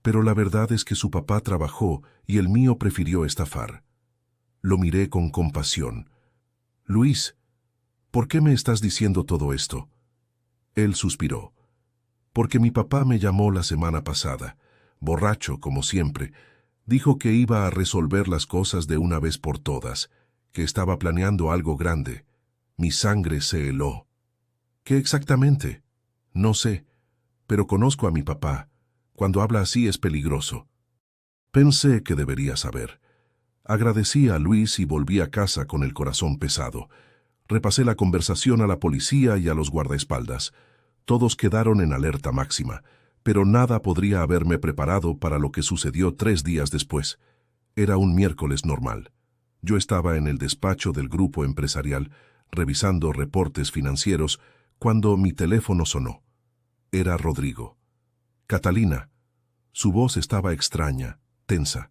pero la verdad es que su papá trabajó y el mío prefirió estafar. Lo miré con compasión. Luis, ¿por qué me estás diciendo todo esto? Él suspiró. Porque mi papá me llamó la semana pasada, borracho como siempre. Dijo que iba a resolver las cosas de una vez por todas, que estaba planeando algo grande. Mi sangre se heló. ¿Qué exactamente? No sé, pero conozco a mi papá. Cuando habla así es peligroso. Pensé que debería saber. Agradecí a Luis y volví a casa con el corazón pesado. Repasé la conversación a la policía y a los guardaespaldas. Todos quedaron en alerta máxima, pero nada podría haberme preparado para lo que sucedió 3 días después. Era un miércoles normal. Yo estaba en el despacho del grupo empresarial, revisando reportes financieros, cuando mi teléfono sonó. Era Rodrigo. Catalina. Su voz estaba extraña, tensa.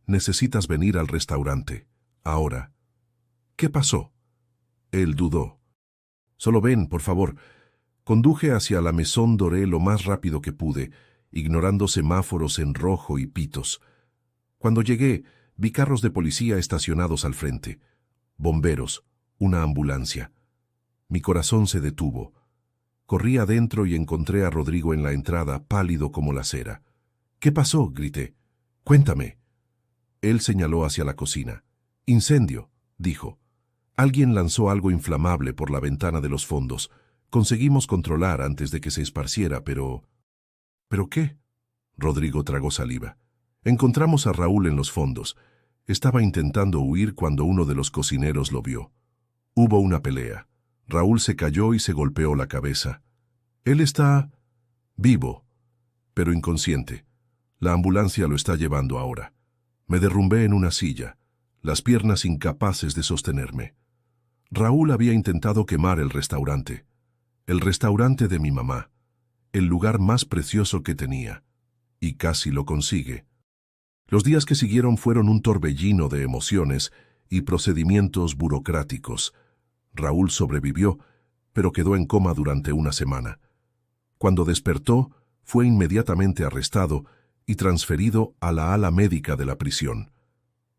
Necesitas venir al restaurante. Ahora. ¿Qué pasó? Él dudó. Solo ven, por favor. Conduje hacia la Maison Doré lo más rápido que pude, ignorando semáforos en rojo y pitos. Cuando llegué, vi carros de policía estacionados al frente. Bomberos, una ambulancia. Mi corazón se detuvo. Corrí adentro y encontré a Rodrigo en la entrada, pálido como la cera. ¿Qué pasó?, grité. Cuéntame. Él señaló hacia la cocina. Incendio, dijo. Alguien lanzó algo inflamable por la ventana de los fondos. Conseguimos controlar antes de que se esparciera, pero... ¿Pero qué? Rodrigo tragó saliva. Encontramos a Raúl en los fondos. Estaba intentando huir cuando uno de los cocineros lo vio. Hubo una pelea. Raúl se cayó y se golpeó la cabeza. Él está... vivo, pero inconsciente. La ambulancia lo está llevando ahora. Me derrumbé en una silla, las piernas incapaces de sostenerme. Raúl había intentado quemar el restaurante de mi mamá, el lugar más precioso que tenía, y casi lo consigue. Los días que siguieron fueron un torbellino de emociones y procedimientos burocráticos. Raúl sobrevivió, pero quedó en coma durante una semana. Cuando despertó, fue inmediatamente arrestado y transferido a la ala médica de la prisión.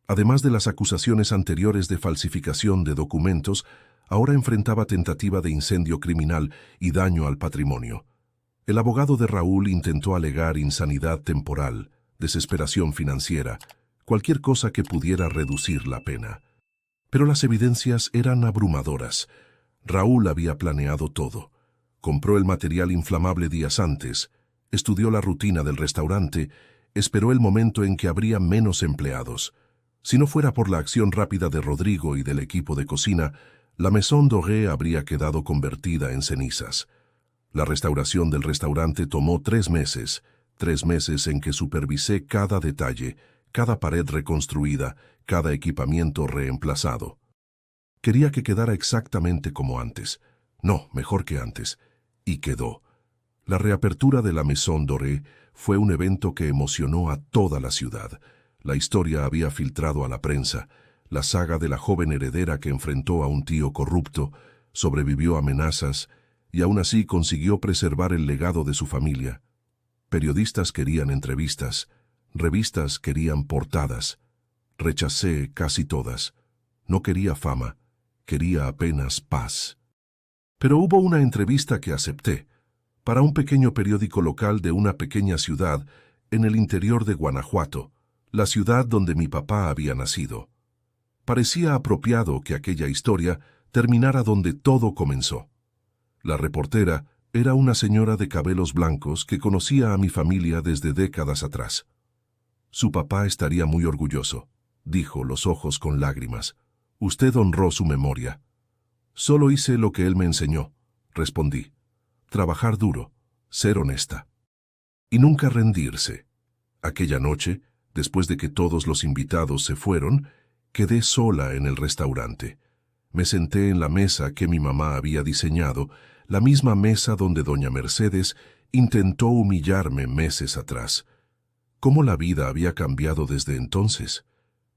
Además de las acusaciones anteriores de falsificación de documentos, ahora enfrentaba tentativa de incendio criminal y daño al patrimonio. El abogado de Raúl intentó alegar insanidad temporal, desesperación financiera, cualquier cosa que pudiera reducir la pena. Pero las evidencias eran abrumadoras. Raúl había planeado todo. Compró el material inflamable días antes, estudió la rutina del restaurante, esperó el momento en que habría menos empleados. Si no fuera por la acción rápida de Rodrigo y del equipo de cocina, la Maison Doré habría quedado convertida en cenizas. La restauración del restaurante tomó 3 meses, 3 meses en que supervisé cada detalle, cada pared reconstruida, cada equipamiento reemplazado. Quería que quedara exactamente como antes. No, mejor que antes. Y quedó. La reapertura de la Maison Doré fue un evento que emocionó a toda la ciudad. La historia había filtrado a la prensa. La saga de la joven heredera que enfrentó a un tío corrupto, sobrevivió a amenazas y aún así consiguió preservar el legado de su familia. Periodistas querían entrevistas, revistas querían portadas. Rechacé casi todas. No quería fama, quería apenas paz. Pero hubo una entrevista que acepté, para un pequeño periódico local de una pequeña ciudad en el interior de Guanajuato, la ciudad donde mi papá había nacido. Parecía apropiado que aquella historia terminara donde todo comenzó. La reportera era una señora de cabellos blancos que conocía a mi familia desde décadas atrás. Su papá estaría muy orgulloso, dijo, los ojos con lágrimas. Usted honró su memoria. Solo hice lo que él me enseñó, respondí. Trabajar duro, ser honesta. Y nunca rendirse. Aquella noche, después de que todos los invitados se fueron, quedé sola en el restaurante. Me senté en la mesa que mi mamá había diseñado, la misma mesa donde doña Mercedes intentó humillarme meses atrás. ¿Cómo la vida había cambiado desde entonces?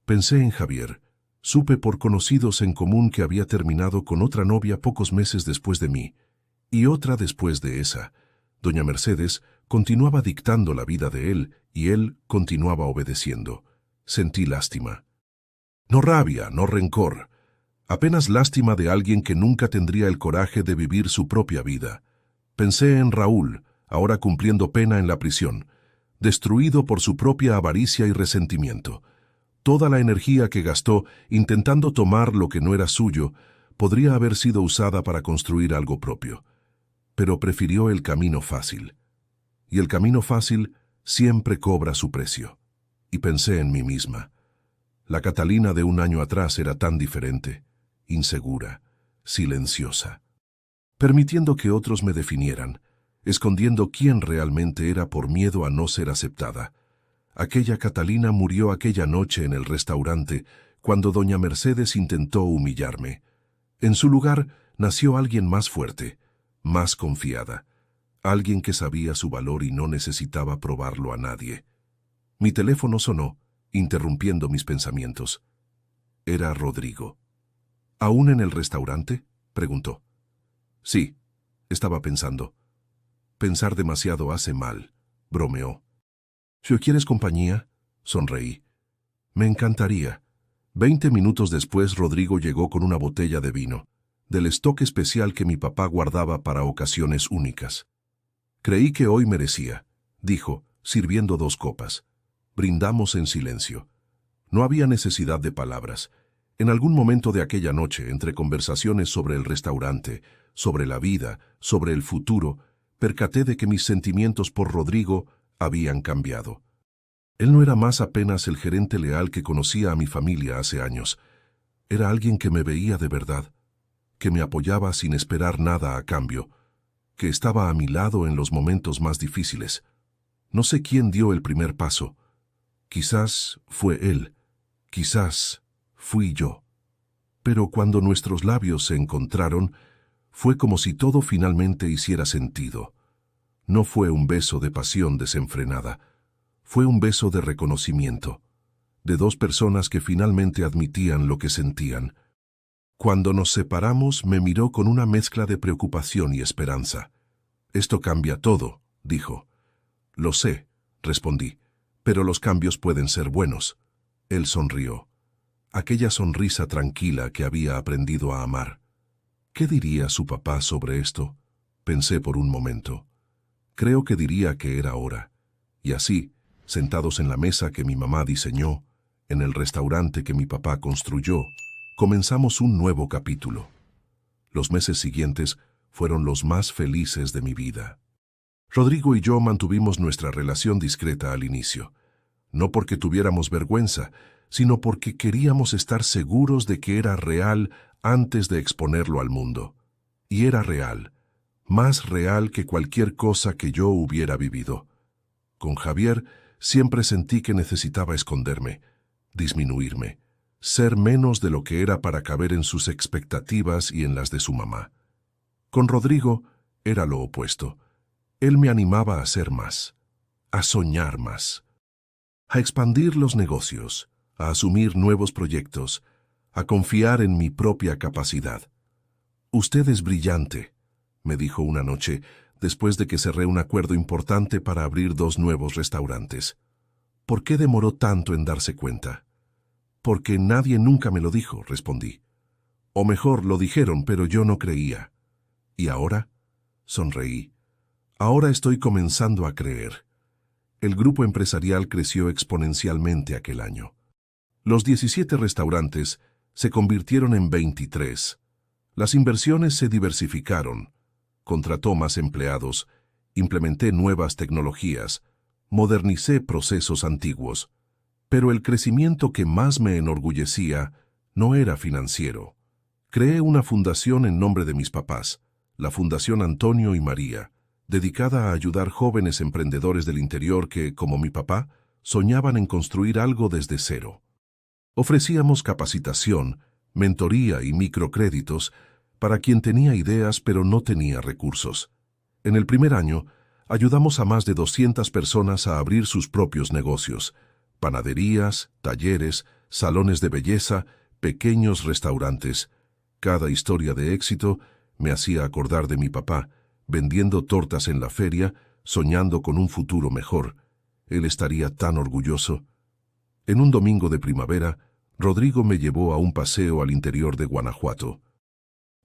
Pensé en Javier. Supe por conocidos en común que había terminado con otra novia pocos meses después de mí, y otra después de esa. Doña Mercedes continuaba dictando la vida de él, y él continuaba obedeciendo. Sentí lástima. No rabia, no rencor. Apenas lástima de alguien que nunca tendría el coraje de vivir su propia vida. Pensé en Raúl, ahora cumpliendo pena en la prisión, destruido por su propia avaricia y resentimiento. Toda la energía que gastó intentando tomar lo que no era suyo podría haber sido usada para construir algo propio. Pero prefirió el camino fácil. Y el camino fácil siempre cobra su precio. Y pensé en mí misma. La Catalina de un año atrás era tan diferente, insegura, silenciosa, permitiendo que otros me definieran, escondiendo quién realmente era por miedo a no ser aceptada. Aquella Catalina murió aquella noche en el restaurante, cuando doña Mercedes intentó humillarme. En su lugar nació alguien más fuerte, más confiada, alguien que sabía su valor y no necesitaba probarlo a nadie. Mi teléfono sonó, interrumpiendo mis pensamientos. Era Rodrigo. ¿Aún en el restaurante?, preguntó. Sí, estaba pensando. Pensar demasiado hace mal, bromeó. Si quieres compañía, sonreí. Me encantaría. 20 minutos después, Rodrigo llegó con una botella de vino, del stock especial que mi papá guardaba para ocasiones únicas. Creí que hoy merecía, dijo, sirviendo 2 copas. Brindamos en silencio. No había necesidad de palabras. En algún momento de aquella noche, entre conversaciones sobre el restaurante, sobre la vida, sobre el futuro, percaté de que mis sentimientos por Rodrigo habían cambiado. Él no era más apenas el gerente leal que conocía a mi familia hace años. Era alguien que me veía de verdad, que me apoyaba sin esperar nada a cambio, que estaba a mi lado en los momentos más difíciles. No sé quién dio el primer paso. Quizás fue él, quizás fui yo. Pero cuando nuestros labios se encontraron, fue como si todo finalmente hiciera sentido. No fue un beso de pasión desenfrenada, fue un beso de reconocimiento, de 2 personas que finalmente admitían lo que sentían. Cuando nos separamos, me miró con una mezcla de preocupación y esperanza. Esto cambia todo, dijo. Lo sé, respondí, pero los cambios pueden ser buenos. Él sonrió. Aquella sonrisa tranquila que había aprendido a amar. ¿Qué diría su papá sobre esto? Pensé por un momento. Creo que diría que era hora. Y así, sentados en la mesa que mi mamá diseñó, en el restaurante que mi papá construyó, comenzamos un nuevo capítulo. Los meses siguientes fueron los más felices de mi vida. Rodrigo y yo mantuvimos nuestra relación discreta al inicio. No porque tuviéramos vergüenza, sino porque queríamos estar seguros de que era real antes de exponerlo al mundo. Y era real. Más real que cualquier cosa que yo hubiera vivido. Con Javier siempre sentí que necesitaba esconderme, disminuirme, ser menos de lo que era para caber en sus expectativas y en las de su mamá. Con Rodrigo era lo opuesto. Él me animaba a ser más, a soñar más, a expandir los negocios, a asumir nuevos proyectos, a confiar en mi propia capacidad. Usted es brillante, me dijo una noche, después de que cerré un acuerdo importante para abrir 2 nuevos restaurantes. ¿Por qué demoró tanto en darse cuenta? Porque nadie nunca me lo dijo, respondí. O mejor, lo dijeron, pero yo no creía. ¿Y ahora? Sonreí. Ahora estoy comenzando a creer. El grupo empresarial creció exponencialmente aquel año. Los 17 restaurantes se convirtieron en 23. Las inversiones se diversificaron. Contrató más empleados, implementé nuevas tecnologías, modernicé procesos antiguos. Pero el crecimiento que más me enorgullecía no era financiero. Creé una fundación en nombre de mis papás, la Fundación Antonio y María, dedicada a ayudar jóvenes emprendedores del interior que, como mi papá, soñaban en construir algo desde cero. Ofrecíamos capacitación, mentoría y microcréditos para quien tenía ideas pero no tenía recursos. En el primer año, ayudamos a más de 200 personas a abrir sus propios negocios, panaderías, talleres, salones de belleza, pequeños restaurantes. Cada historia de éxito me hacía acordar de mi papá, vendiendo tortas en la feria, soñando con un futuro mejor. Él estaría tan orgulloso. En un domingo de primavera, Rodrigo me llevó a un paseo al interior de Guanajuato.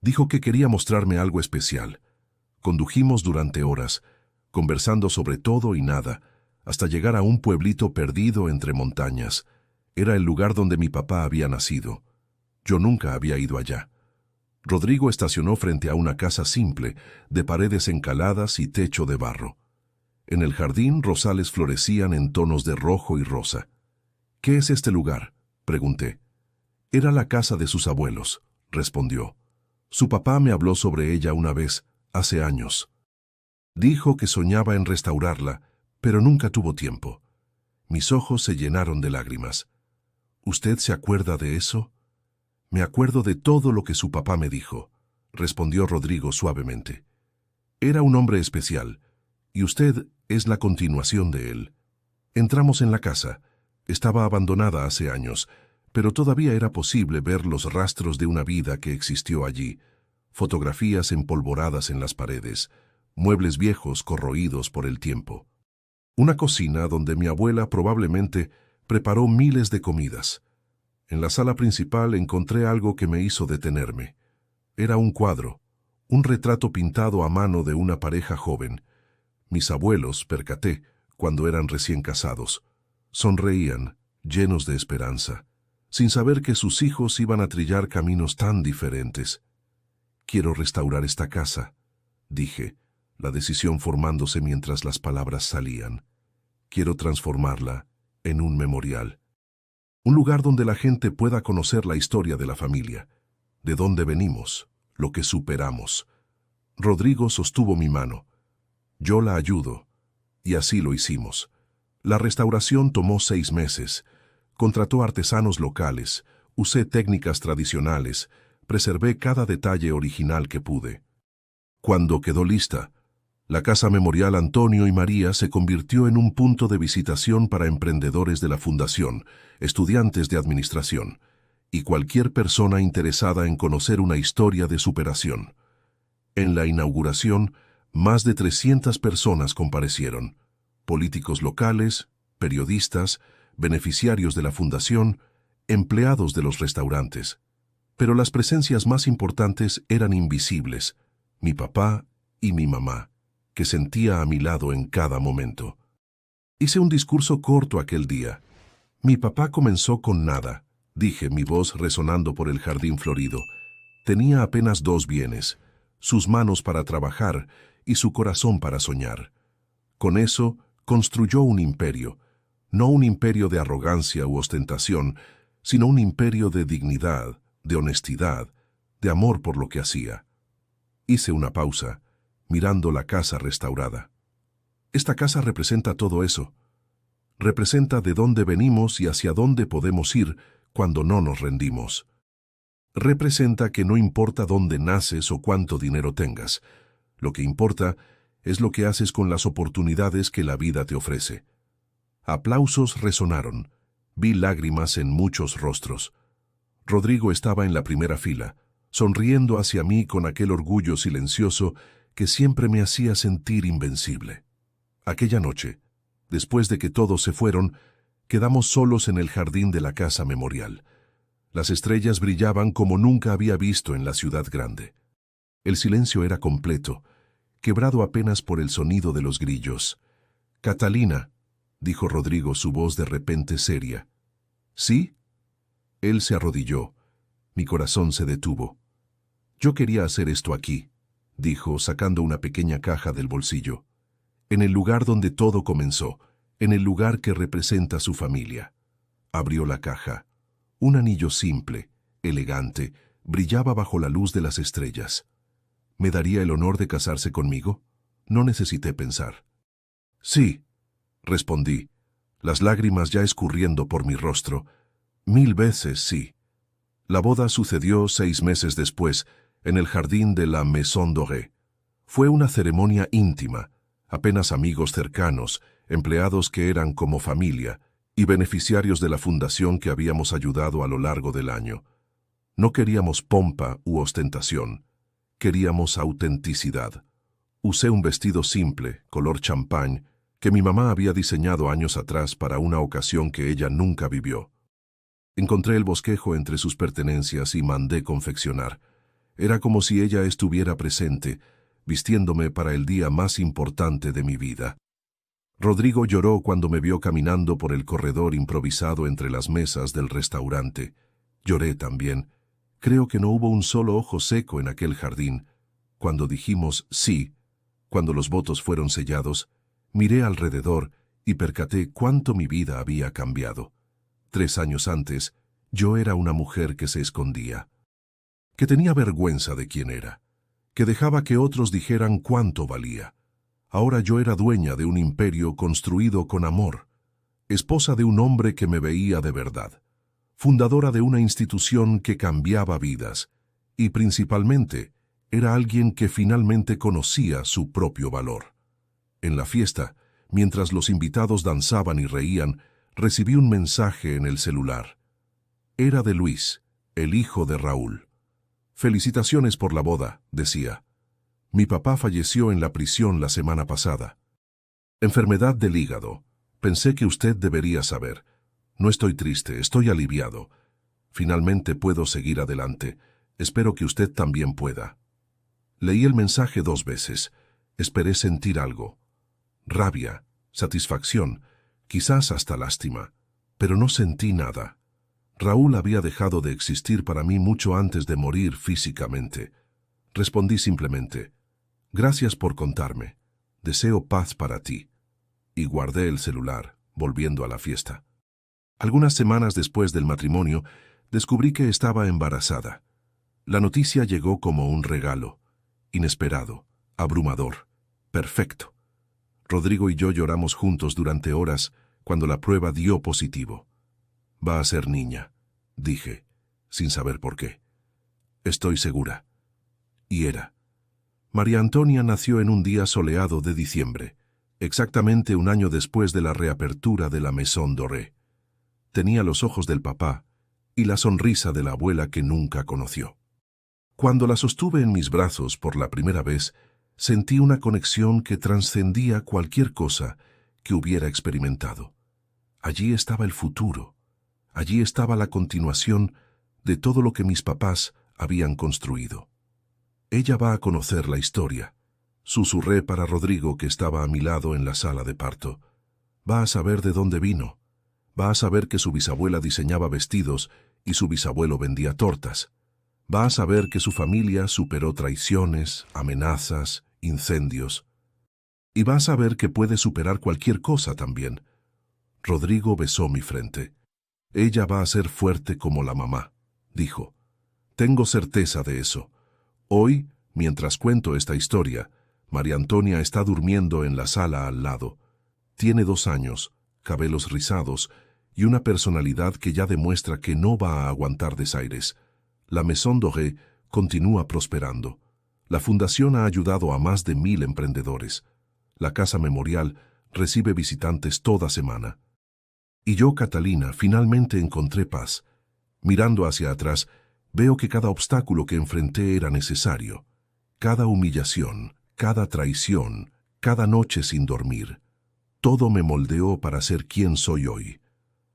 Dijo que quería mostrarme algo especial. Condujimos durante horas, conversando sobre todo y nada, hasta llegar a un pueblito perdido entre montañas. Era el lugar donde mi papá había nacido. Yo nunca había ido allá. Rodrigo estacionó frente a una casa simple, de paredes encaladas y techo de barro. En el jardín rosales florecían en tonos de rojo y rosa. «¿Qué es este lugar?», pregunté. «Era la casa de sus abuelos», respondió. «Su papá me habló sobre ella una vez, hace años. Dijo que soñaba en restaurarla, pero nunca tuvo tiempo». Mis ojos se llenaron de lágrimas. «¿Usted se acuerda de eso?». «Me acuerdo de todo lo que su papá me dijo», respondió Rodrigo suavemente. «Era un hombre especial, y usted es la continuación de él». Entramos en la casa. Estaba abandonada hace años, pero todavía era posible ver los rastros de una vida que existió allí. Fotografías empolvoradas en las paredes, muebles viejos corroídos por el tiempo. Una cocina donde mi abuela probablemente preparó miles de comidas. En la sala principal encontré algo que me hizo detenerme. Era un cuadro, un retrato pintado a mano de una pareja joven. Mis abuelos, percaté, cuando eran recién casados. Sonreían, llenos de esperanza, sin saber que sus hijos iban a trillar caminos tan diferentes. «Quiero restaurar esta casa», dije, la decisión formándose mientras las palabras salían. «Quiero transformarla en un memorial. Un lugar donde la gente pueda conocer la historia de la familia, de dónde venimos, lo que superamos». Rodrigo sostuvo mi mano. «Yo la ayudo», y así lo hicimos. La restauración tomó 6 meses. Contrató artesanos locales, usé técnicas tradicionales, preservé cada detalle original que pude. Cuando quedó lista, la Casa Memorial Antonio y María se convirtió en un punto de visitación para emprendedores de la Fundación, estudiantes de administración, y cualquier persona interesada en conocer una historia de superación. En la inauguración, más de 300 personas comparecieron. Políticos locales, periodistas, beneficiarios de la fundación, empleados de los restaurantes. Pero las presencias más importantes eran invisibles, mi papá y mi mamá, que sentía a mi lado en cada momento. Hice un discurso corto aquel día. Mi papá comenzó con nada, dije, mi voz resonando por el jardín florido. Tenía apenas 2 bienes, sus manos para trabajar y su corazón para soñar. Con eso, construyó un imperio, no un imperio de arrogancia u ostentación, sino un imperio de dignidad, de honestidad, de amor por lo que hacía. Hice una pausa, mirando la casa restaurada. Esta casa representa todo eso. Representa de dónde venimos y hacia dónde podemos ir cuando no nos rendimos. Representa que no importa dónde naces o cuánto dinero tengas, lo que importa es lo que haces con las oportunidades que la vida te ofrece. Aplausos resonaron. Vi lágrimas en muchos rostros. Rodrigo estaba en la primera fila, sonriendo hacia mí con aquel orgullo silencioso que siempre me hacía sentir invencible. Aquella noche, después de que todos se fueron, quedamos solos en el jardín de la Casa Memorial. Las estrellas brillaban como nunca había visto en la ciudad grande. El silencio era completo, quebrado apenas por el sonido de los grillos. «Catalina», dijo Rodrigo, su voz de repente seria. «¿Sí?». Él se arrodilló. Mi corazón se detuvo. «Yo quería hacer esto aquí», dijo, sacando una pequeña caja del bolsillo. «En el lugar donde todo comenzó, en el lugar que representa su familia». Abrió la caja. Un anillo simple, elegante, brillaba bajo la luz de las estrellas. ¿Me daría el honor de casarse conmigo? No necesité pensar. Sí, respondí, las lágrimas ya escurriendo por mi rostro. 1000 veces sí. La boda sucedió 6 meses después, en el jardín de la Maison Dorée. Fue una ceremonia íntima, apenas amigos cercanos, empleados que eran como familia, y beneficiarios de la fundación que habíamos ayudado a lo largo del año. No queríamos pompa u ostentación, queríamos autenticidad. Usé un vestido simple, color champán, que mi mamá había diseñado años atrás para una ocasión que ella nunca vivió. Encontré el bosquejo entre sus pertenencias y mandé confeccionar. Era como si ella estuviera presente, vistiéndome para el día más importante de mi vida. Rodrigo lloró cuando me vio caminando por el corredor improvisado entre las mesas del restaurante. Lloré también. Creo que no hubo un solo ojo seco en aquel jardín. Cuando dijimos sí, cuando los votos fueron sellados, miré alrededor y percaté cuánto mi vida había cambiado. 3 años antes, yo era una mujer que se escondía, que tenía vergüenza de quién era, que dejaba que otros dijeran cuánto valía. Ahora yo era dueña de un imperio construido con amor, esposa de un hombre que me veía de verdad, fundadora de una institución que cambiaba vidas, y principalmente era alguien que finalmente conocía su propio valor. En la fiesta, mientras los invitados danzaban y reían, recibí un mensaje en el celular. Era de Luis, el hijo de Raúl. «Felicitaciones por la boda», decía. «Mi papá falleció en la prisión la semana pasada. Enfermedad del hígado. Pensé que usted debería saber. No estoy triste, estoy aliviado. Finalmente puedo seguir adelante. Espero que usted también pueda». Leí el mensaje 2 veces. Esperé sentir algo. Rabia, satisfacción, quizás hasta lástima. Pero no sentí nada. Raúl había dejado de existir para mí mucho antes de morir físicamente. Respondí simplemente: «Gracias por contarme. Deseo paz para ti». Y guardé el celular, volviendo a la fiesta. Algunas semanas después del matrimonio, descubrí que estaba embarazada. La noticia llegó como un regalo. Inesperado, abrumador, perfecto. Rodrigo y yo lloramos juntos durante horas cuando la prueba dio positivo. «Va a ser niña», dije, sin saber por qué. «Estoy segura». Y era. María Antonia nació en un día soleado de diciembre, exactamente un año después de la reapertura de la Maison Dorée. Tenía los ojos del papá y la sonrisa de la abuela que nunca conoció. Cuando la sostuve en mis brazos por la primera vez, sentí una conexión que trascendía cualquier cosa que hubiera experimentado. Allí estaba el futuro. Allí estaba la continuación de todo lo que mis papás habían construido. «Ella va a conocer la historia», susurré para Rodrigo, que estaba a mi lado en la sala de parto. «Va a saber de dónde vino. Va a saber que su bisabuela diseñaba vestidos y su bisabuelo vendía tortas. Va a saber que su familia superó traiciones, amenazas, incendios. Y va a saber que puede superar cualquier cosa también». Rodrigo besó mi frente. «Ella va a ser fuerte como la mamá», dijo. «Tengo certeza de eso. Hoy, mientras cuento esta historia, María Antonia está durmiendo en la sala al lado. Tiene 2 años, cabellos rizados y una personalidad que ya demuestra que no va a aguantar desaires. La Maison Dorée continúa prosperando. La fundación ha ayudado a más de 1000 emprendedores. La casa memorial recibe visitantes toda semana. Y yo, Catalina, finalmente encontré paz. Mirando hacia atrás, veo que cada obstáculo que enfrenté era necesario. Cada humillación, cada traición, cada noche sin dormir. Todo me moldeó para ser quien soy hoy.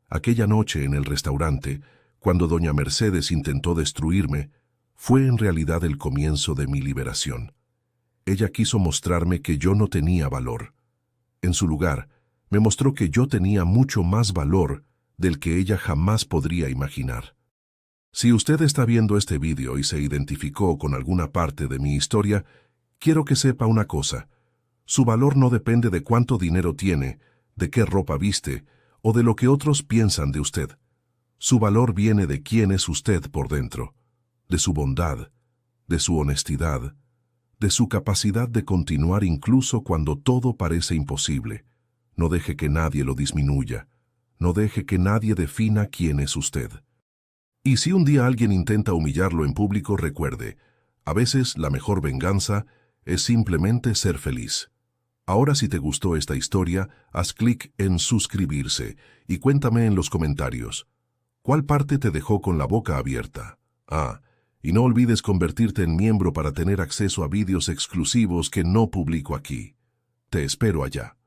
Aquella noche en el restaurante, cuando doña Mercedes intentó destruirme, fue en realidad el comienzo de mi liberación. Ella quiso mostrarme que yo no tenía valor. En su lugar, me mostró que yo tenía mucho más valor del que ella jamás podría imaginar. Si usted está viendo este vídeo y se identificó con alguna parte de mi historia, quiero que sepa una cosa. Su valor no depende de cuánto dinero tiene, de qué ropa viste o de lo que otros piensan de usted. Su valor viene de quién es usted por dentro, de su bondad, de su honestidad, de su capacidad de continuar incluso cuando todo parece imposible. No deje que nadie lo disminuya. No deje que nadie defina quién es usted. Y si un día alguien intenta humillarlo en público, recuerde, a veces la mejor venganza es simplemente ser feliz. Ahora, si te gustó esta historia, haz clic en suscribirse y cuéntame en los comentarios. ¿Cuál parte te dejó con la boca abierta? Y no olvides convertirte en miembro para tener acceso a vídeos exclusivos que no publico aquí. Te espero allá.